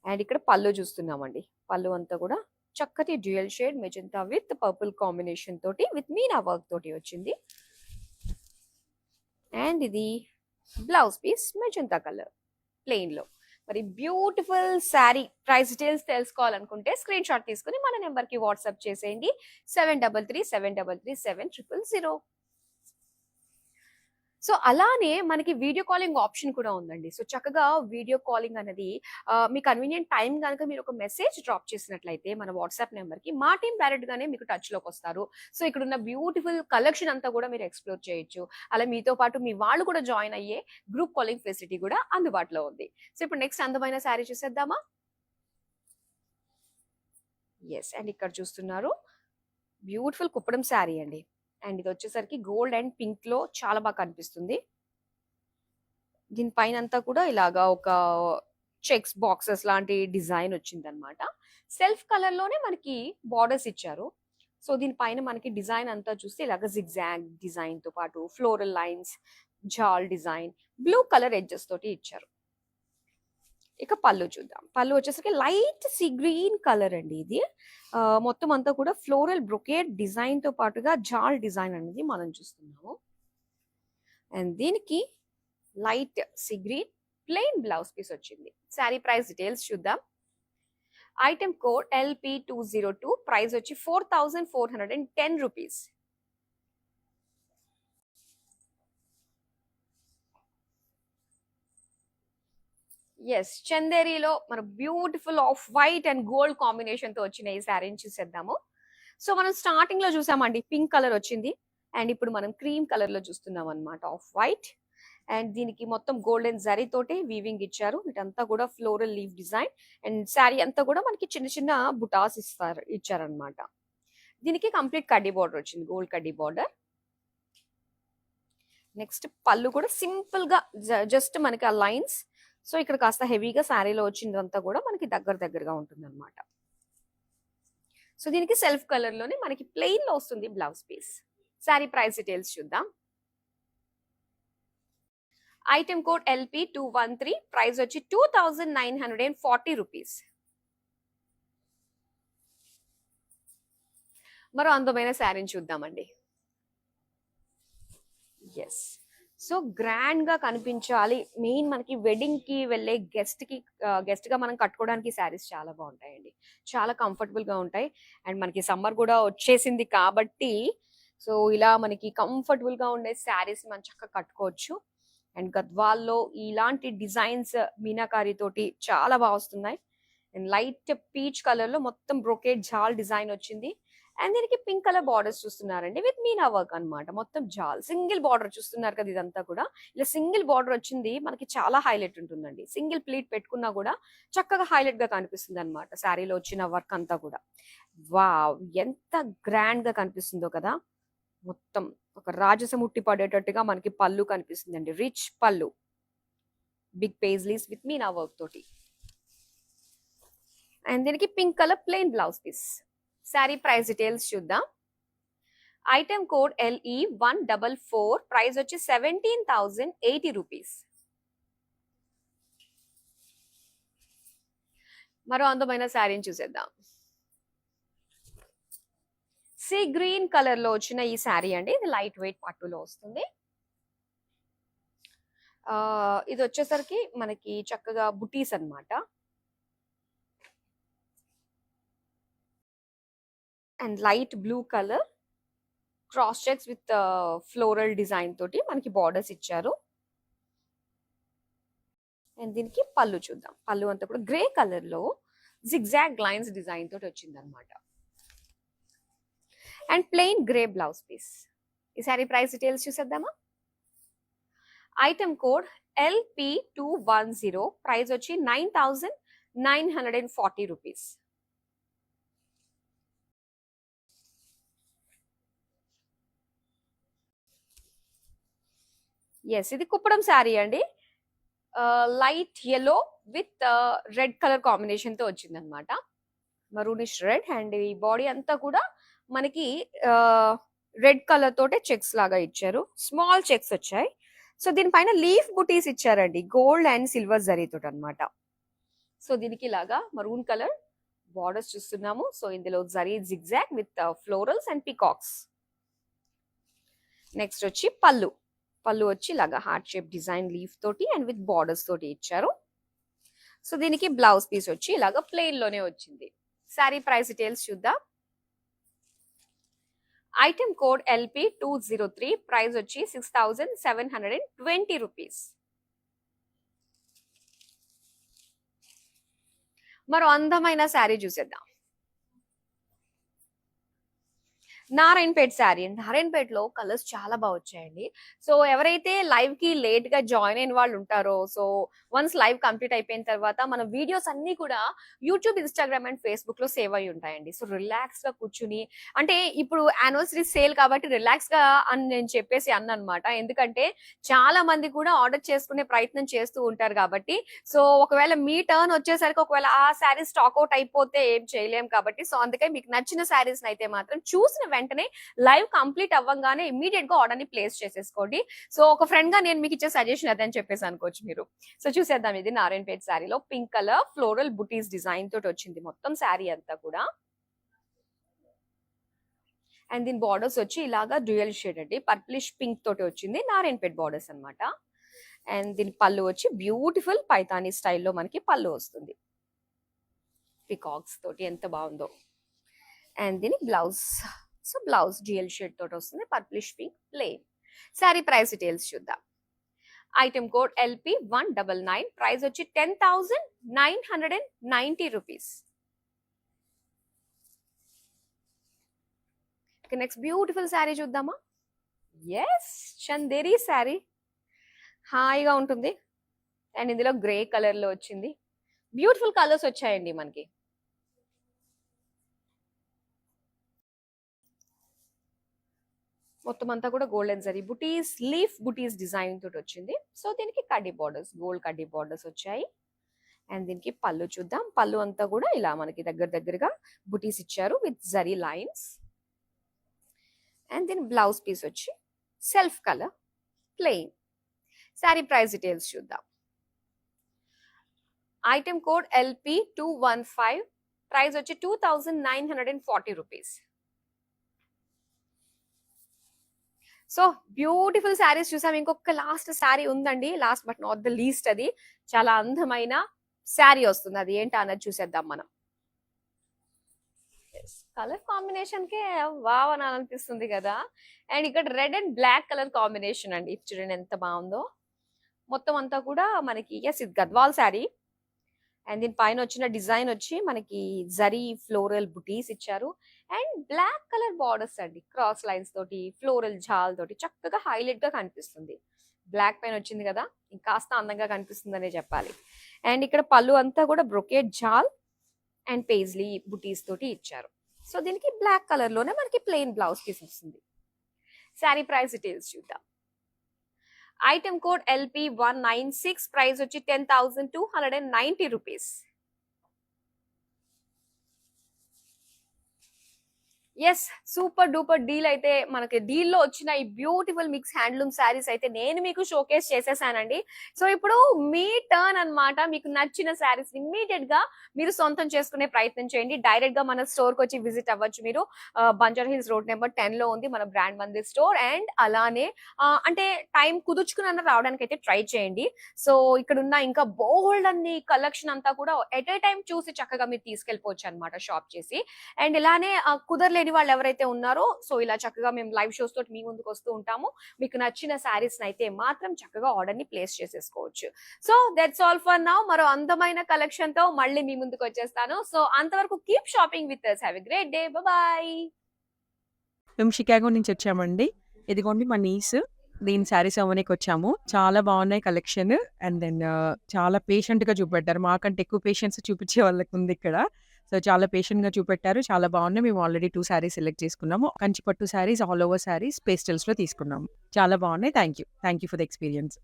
అండ్ ఇక్కడ పళ్ళు చూస్తున్నామండి. పళ్ళు అంతా కూడా చక్కటి dual shade magenta with purple combination తోటి విత్ మీనా వర్క్ తోటి వచ్చింది. అండ్ ఇది blouse piece magenta colour plain లో. మరి బ్యూటిఫుల్ శారీ ప్రైస్ డీటెయిల్స్ తెలుసుకోవాలనుకుంటే స్క్రీన్ షాట్ తీసుకుని మన నెంబర్ కి వాట్సాప్ చేసేయండి. 7337337000. సో అలానే మనకి వీడియో కాలింగ్ ఆప్షన్ కూడా ఉందండి. సో చక్కగా వీడియో కాలింగ్ అనేది మీ కన్వీనియంట్ టైం కనుక మీరు ఒక మెసేజ్ డ్రాప్ చేసినట్లయితే మన వాట్సాప్ నెంబర్ కి మా టీం డైరెక్ట్ గానే మీకు టచ్ లోకి వస్తారు. సో ఇక్కడ ఉన్న బ్యూటిఫుల్ కలెక్షన్ అంతా కూడా మీరు ఎక్స్ప్లోర్ చేయొచ్చు. అలా మీతో పాటు మీ వాళ్ళు కూడా జాయిన్ అయ్యే గ్రూప్ కాలింగ్ ఫెసిలిటీ కూడా అందుబాటులో ఉంది. సో ఇప్పుడు నెక్స్ట్ అందమైన శారీ చూసేద్దామా. ఎస్, అండ్ ఇక్కడ చూస్తున్నారు బ్యూటిఫుల్ కుప్పడం శారీ అండి. అండ్ ఇది వచ్చేసరికి గోల్డ్ అండ్ పింక్ లో చాలా బాగా కనిపిస్తుంది. దీనిపైన అంతా కూడా ఇలాగా ఒక చెక్స్ బాక్సెస్ లాంటి డిజైన్ వచ్చింది అనమాట. సెల్ఫ్ కలర్ లోనే మనకి బార్డర్స్ ఇచ్చారు. సో దీనిపైన మనకి డిజైన్ అంతా చూస్తే ఇలాగ జిగ్జాగ్ డిజైన్ తో పాటు floral lines, jaal design, blue colour edges తోటి ఇచ్చారు. ఇక పళ్ళు చూద్దాం. పళ్ళు వచ్చేసరికి లైట్ సీ గ్రీన్ కలర్ అండి. ఇది మొత్తం అంతా కూడా ఫ్లోరల్ బ్రొకేడ్ డిజైన్ తో పాటుగా జాల్ డిజైన్ అనేది మనం చూస్తున్నాము. అండ్ దీనికి light sea green plain blouse piece వచ్చింది. శారీ ప్రైస్ డీటెయిల్స్ చూద్దాం. ఐటమ్ కోడ్ LP202, ప్రైస్ వచ్చి 4,410 రూపీస్. ఎస్, చందేరిలో మన beautiful off white and gold combination తో వచ్చిన ఈ శారీని చూసేద్దాము. సో మనం స్టార్టింగ్ లో చూసామండి పింక్ కలర్ వచ్చింది. అండ్ ఇప్పుడు మనం క్రీమ్ కలర్ లో చూస్తున్నాం అనమాట, ఆఫ్ వైట్. అండ్ దీనికి మొత్తం గోల్డెన్ జరీ తోటి వీవింగ్ ఇచ్చారు. ఇటంతా కూడా floral leave design. And sari అంతా కూడా మనకి చిన్న చిన్న బుటాస్ ఇచ్చారనమాట. దీనికి కంప్లీట్ కడ్డీ బార్డర్ వచ్చింది, గోల్డ్ కడ్డీ బార్డర్. నెక్స్ట్ పళ్ళు కూడా సింపుల్ గా జస్ట్ మనకి ఆ లైన్స్. సో ఇక్కడ కాస్త హెవీగా శారీలో వచ్చిందంతా కూడా మనకి దగ్గరగా ఉంటుంది అనమాట. సో దీనికి సెల్ఫ్ కలర్ లోనే మనకి ప్లెయిన్ లో వస్తుంది blouse piece. Sari price details చూద్దాం. ఐటమ్ కోడ్ LP213, ప్రైస్ వచ్చి 2940 రూపీస్. మరో అందమైన శారీని చూద్దామండి. ఎస్, సో గ్రాండ్ గా కనిపించాలి, మెయిన్ మనకి వెడ్డింగ్ కి వెళ్ళే గెస్ట్ గా మనం కట్టుకోవడానికి శారీస్ చాలా బాగుంటాయండి, చాలా కంఫర్టబుల్ గా ఉంటాయి. అండ్ మనకి సమ్మర్ కూడా వచ్చేసింది కాబట్టి సో ఇలా మనకి కంఫర్టబుల్ గా ఉండే శారీస్ మనం చక్కగా కట్టుకోవచ్చు. అండ్ గద్వాల్లో ఇలాంటి డిజైన్స్ మీనాకారి తోటి చాలా బాగా వస్తున్నాయి. అండ్ లైట్ పీచ్ కలర్ లో మొత్తం బ్రోకేడ్ జాల్ డిజైన్ వచ్చింది. అండ్ దీనికి పింక్ కలర్ బార్డర్స్ చూస్తున్నారండి, విత్ మీనా వర్క్ అనమాట. మొత్తం జాల్ సింగిల్ బార్డర్ చూస్తున్నారు కదా, ఇదంతా కూడా ఇలా సింగిల్ బార్డర్ వచ్చింది, మనకి చాలా హైలైట్ ఉంటుందండి. సింగిల్ ప్లీట్ పెట్టుకున్నా కూడా చక్కగా హైలైట్ గా కనిపిస్తుంది అనమాట శారీలో వచ్చిన వర్క్ అంతా కూడా. వావ్, ఎంత గ్రాండ్ గా కనిపిస్తుందో కదా. మొత్తం ఒక రాజసం ఉట్టి పడేటట్టుగా మనకి పళ్ళు కనిపిస్తుందండి, రిచ్ పళ్ళు, big paisleys with meena work తోటి. అండ్ దీనికి pink colour plain blouse piece. Sari price details చూద్దాం. ఐటమ్ కోడ్ LE144, ప్రైస్ వచ్చి 17,080 రూపీస్. మరో అందమైన శారీని చూసేద్దాం. సీ గ్రీన్ కలర్ లో వచ్చిన ఈ శారీ అండి, ఇది లైట్ వెయిట్ పట్టులో వస్తుంది. ఇది వచ్చేసరికి మనకి చక్కగా బుటీస్ అన్నమాట. And light blue colour cross checks with floral design తోటి మనకి బార్డర్స్ ఇచ్చారు. అండ్ దీనికి పళ్ళు చూద్దాం. పళ్ళు అంతా కూడా గ్రే కలర్ లో జిగ్జాగ్ లైన్స్ డిజైన్ తోటి వచ్చింది అనమాట. And plain grey blouse piece. ఈ సారీ ప్రైస్ డీటెయిల్స్ చూసేద్దామా. ఐటమ్ కోడ్ LP210, ప్రైస్ వచ్చి 9,940 రూపీస్. ఎస్, ఇది కుప్పడం శారీ అండి, light yellow with red colour combination తో వచ్చింది అనమాట, మరూనిష్ రెడ్. అండ్ ఈ బాడీ అంతా కూడా మనకి రెడ్ కలర్ తోటే చెక్స్ లాగా ఇచ్చారు, స్మాల్ చెక్స్ వచ్చాయి. సో దీనిపైన లీఫ్ బుటీస్ ఇచ్చారండి, గోల్డ్ అండ్ సిల్వర్ జరీతో అనమాట. సో దీనికి ఇలాగా మరూన్ కలర్ బార్డర్స్ చూస్తున్నాము. సో ఇందులో zari zigzag with florals and peacocks. Next వచ్చి పళ్ళు. పళ్ళు వచ్చి ఇలాగా హార్ట్ షేప్ డిజైన్ లీఫ్ తోటి అండ్ విత్ బార్డర్స్ తోటి ఇచ్చారు. సో దీనికి బ్లౌజ్ పీస్ వచ్చి ఇలాగా ప్లెయిన్ లోనే వచ్చింది. శారీ ప్రైస్ డీటెయిల్స్ చూద్దాం. ఐటమ్ కోడ్ LP203, ప్రైస్ వచ్చి 6,720 రూపీస్. మరో అందమైన శారీ చూసేద్దాం. నారాయణపేట్ శారీ అండి. నారాయణపేటలో కలర్స్ చాలా బాగా వచ్చాయండి. సో ఎవరైతే లైవ్ కి లేట్ గా జాయిన్ అయిన వాళ్ళు ఉంటారో, సో వన్స్ లైవ్ కంప్లీట్ అయిపోయిన తర్వాత మన వీడియోస్ అన్ని కూడా యూట్యూబ్, ఇన్స్టాగ్రామ్ అండ్ ఫేస్బుక్ లో సేవ్ అయి ఉంటాయండి. సో రిలాక్స్ గా కూర్చుని, అంటే ఇప్పుడు యానివర్సరీ సేల్ కాబట్టి రిలాక్స్ గా అని నేను చెప్పేసి అన్నమాట. ఎందుకంటే చాలా మంది కూడా ఆర్డర్ చేసుకునే ప్రయత్నం చేస్తూ ఉంటారు కాబట్టి, సో ఒకవేళ మీ టర్న్ వచ్చేసరికి ఒకవేళ ఆ శారీస్ స్టాక్ అవుట్ అయిపోతే ఏం చేయలేం కాబట్టి, సో అందుకే మీకు నచ్చిన శారీస్ అయితే మాత్రం చూసిన వెంటనే లైవ్ కంప్లీట్ అవ్వగానే ఇమీడియట్ గా ఆర్డర్ ని ప్లేస్ చేసేసుకోండి. సో ఒక ఫ్రెండ్ గా నేను మీకు ఇచ్చే సజెషన్ అదని చెప్పేసి అనుకోవచ్చు మీరు. సో చూసేద్దాం. ఇది నారాయణపేట శారీలో పింక్ కలర్ ఫ్లోరల్ బుటీస్ డిజైన్ తోటి వచ్చింది మొత్తం శారీ అంతా కూడా. అండ్ దీని బార్డర్స్ వచ్చి ఇలాగా డ్యూయల్ షేడ్ అండి, పర్పులిష్ పింక్ తోటి వచ్చింది, నారాయణపేట బార్డర్స్ అనమాట. అండ్ దీని పళ్ళు వచ్చి బ్యూటిఫుల్ పైతానీ స్టైల్లో మనకి పళ్ళు వస్తుంది, పికాక్స్ తోటి ఎంత బాగుందో. అండ్ దీని blouse, so blouse dual shade తోటి వస్తుంది, purplish pink plain. Sari price details చూద్దాం. ఐటమ్ కోడ్ LP199, ప్రైస్ వచ్చి 10,990 రూపీస్. నెక్స్ట్ బ్యూటిఫుల్ శారీ చూద్దామా. ఎస్, చందేరి శారీ హాయిగా ఉంటుంది. అండ్ ఇందులో గ్రే కలర్ లో వచ్చింది. బ్యూటిఫుల్ కలర్స్ వచ్చాయండి మనకి. మొత్తం అంతా కూడా గోల్డెన్ జరీ బుటీస్, లీఫ్ బుటీస్ డిజైన్ తోటి వచ్చింది. సో దీనికి కడ్డీ బార్డర్స్, గోల్డ్ కడ్డీ బార్డర్స్ వచ్చాయి. అండ్ దీనికి పళ్ళు చూద్దాం. పళ్ళు అంతా కూడా ఇలా మనకి దగ్గరగా బుటీస్ ఇచ్చారు విత్ జరీ లైన్స్. అండ్ దీని బ్లౌజ్ పీస్ వచ్చి self colour plain. Sari price details చూద్దాం. ఐటమ్ కోడ్ LP215, ప్రైస్ వచ్చి 2940 రూపీస్. సో బ్యూటిఫుల్ శారీస్ చూసాం. ఇంకొక లాస్ట్ శారీ ఉందండి, last but not the least. అది చాలా అందమైన శారీ వస్తుంది. అది ఏంటో అన్నది చూసేద్దాం మనం. కలర్ కాంబినేషన్ కే వావ్ అని అనిపిస్తుంది కదా. అండ్ ఇక్కడ red and black colour combination అండి. చూడండి ఎంత బాగుందో. మొత్తం అంతా కూడా మనకి ఇది గద్వాల్ శారీ. అండ్ దీని పైన వచ్చిన డిజైన్ వచ్చి మనకి జరీ ఫ్లోరల్ బుటీస్ ఇచ్చారు. అండ్ బ్లాక్ కలర్ బార్డర్స్ అండి, క్రాస్ లైన్స్ తోటి ఫ్లోరల్ జాల్ తోటి చక్కగా హైలైట్ గా కనిపిస్తుంది. బ్లాక్ పైన వచ్చింది కదా, ఇంకాస్త అందంగా కనిపిస్తుంది అనే చెప్పాలి. అండ్ ఇక్కడ పళ్ళు అంతా కూడా బ్రొకేట్ జాల్ అండ్ పేజ్లీ బుటీస్ తోటి ఇచ్చారు. సో దీనికి బ్లాక్ కలర్ లోనే మనకి ప్లెయిన్ బ్లౌజ్ పీస్ వస్తుంది. శారీ ప్రైస్ డీటెయిల్స్ చూద్దాం. ఐటమ్ కోడ్ LP196, ప్రైస్ వచ్చి 10,290 rupees. Yes, super duper deal అయితే మనకి డీల్ లో వచ్చిన ఈ బ్యూటిఫుల్ మిక్స్ హ్యాండ్లూమ్ శారీస్ అయితే నేను మీకు షోకేస్ చేసేసానండి. సో ఇప్పుడు మీ టర్న్ అన్నమాట. మీకు నచ్చిన శారీస్ ఇమ్మీడియట్ గా మీరు సొంతం చేసుకునే ప్రయత్నం చేయండి. డైరెక్ట్ గా మన స్టోర్ కి వచ్చి విజిట్ అవ్వచ్చు మీరు. బంజారా హిల్స్ రోడ్ నెంబర్ 10 లో ఉంది మన బ్రాండ్ మందిర్ స్టోర్. అండ్ అలానే అంటే టైం కుదుర్చుకున్న రావడానికి అయితే ట్రై చేయండి. సో ఇక్కడ ఉన్న ఇంకా బోల్డ్ అన్ని కలెక్షన్ అంతా కూడా ఎట్ ఏ టైం చూసి చక్కగా మీరు తీసుకెళ్ళిపోవచ్చు అనమాట షాప్ చేసి. అండ్ ఇలానే కుదరలేని వాళ్ళు ఎవరైతే ఉన్నారో, సో ఇలా చక్కగా మేము లైవ్ షోస్ తోటి మీ ముందుకు వస్తూ ఉంటాము. మీకు నచ్చిన శారీస్ అయితే మాత్రం చక్కగా ఆర్డర్ ని ప్లేస్ చేసేసుకోవచ్చు. So that's all for now. మరో అందమైన కలెక్షన్ తో మళ్ళీ మీ ముందుకు వచ్చేస్తాను. సో అంతవరకు keep shopping with us. Have a great day. Bye. మేము షికాగో నుంచి వచ్చామండి. ఇదిగోండి మా నీస్. దీని శారీస్ అవ్వడానికి వచ్చాము. చాలా బాగున్నాయి కలెక్షన్. అండ్ దెన్ చాలా పేషెంట్ గా చూపెట్టారు. మాకంటే ఎక్కువ పేషెన్స్ చూపించే వాళ్ళకి ఉంది ఇక్కడ. సో చాలా పేషెంట్ గా చూపెట్టారు. చాలా బాగున్నాయి. మేము ఆల్రెడీ 2 శారీస్ సెలెక్ట్ చేసుకున్నాము. Kanchipattu sarees, all over sarees, pastels లో తీసుకున్నాము. చాలా బాగున్నాయి. Thank you for the experience.